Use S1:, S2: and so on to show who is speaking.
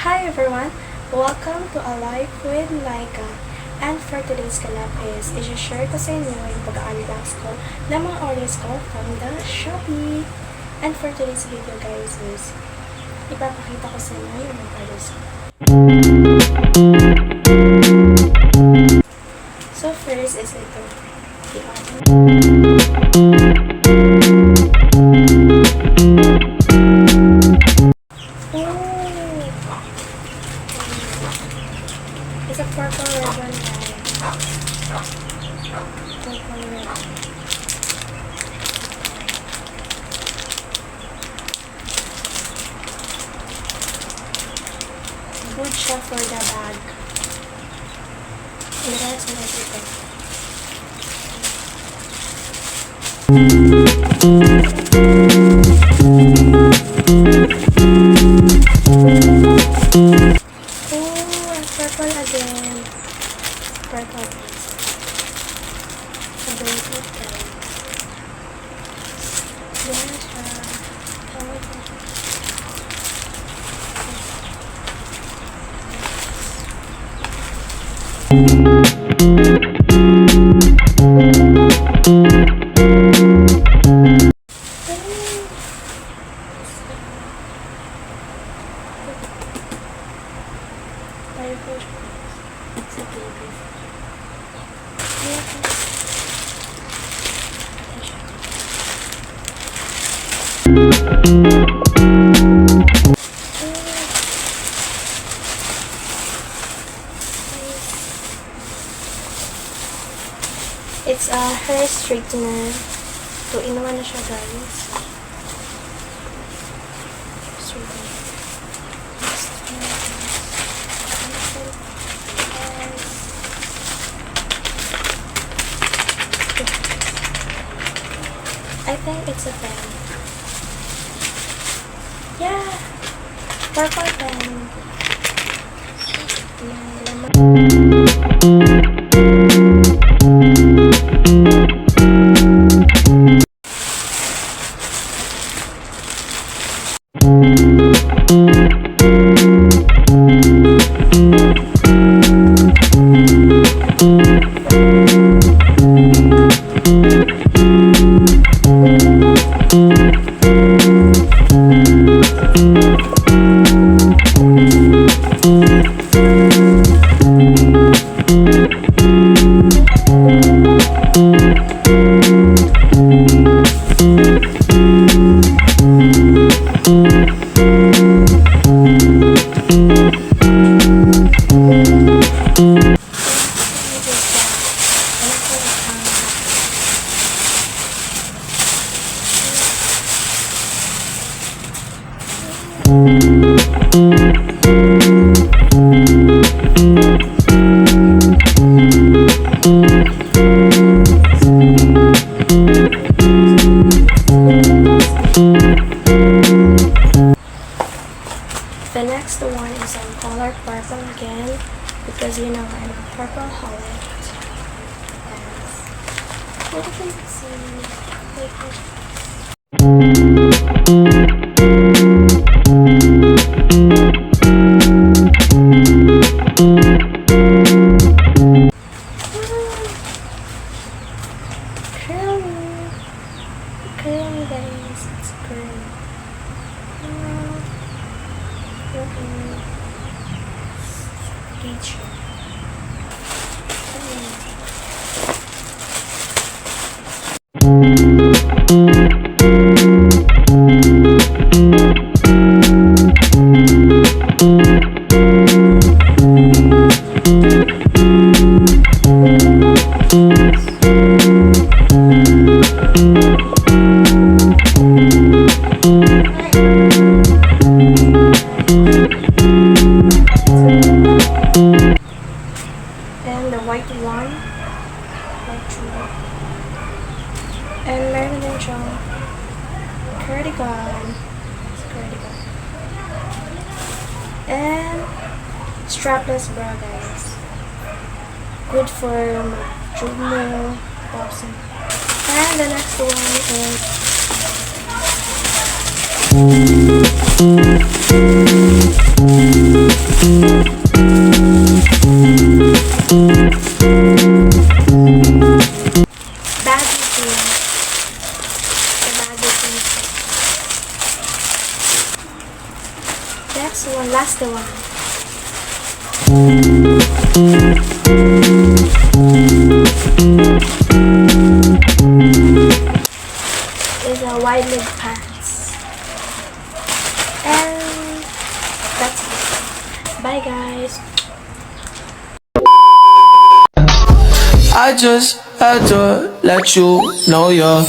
S1: Hi everyone! Welcome to A Life with Laika. And for today's collab is, i-share ko sa inyo yung pag-unbox ko ng mga orders ko from the Shopee. And for today's video guys is, ipapakita ko sa inyo yung mga orders ko. So first is ito. It's a purple ribbon guys. Purple ribbon. Good siya for the bag. And that's what I think. Purple again. Purple. A bracelet guys. There siya. It's a baby. It's a hair straightener. 2-in-1 na siya guys. Straightener. I think it's a pen. Yeah! Purple pen. The next one is on color purple again, because you know I'm a purple holic. What can you see? Curly guys, it's curly. Peach. And the white one. And meron din siyang cardigan. And strapless bra guys. Good for juvenile pops. And the next one is Baggy jeans. The baggy jeans. Next one, last one. Is a wide leg pants. And that's it. Bye guys.
S2: I just had to let you know you're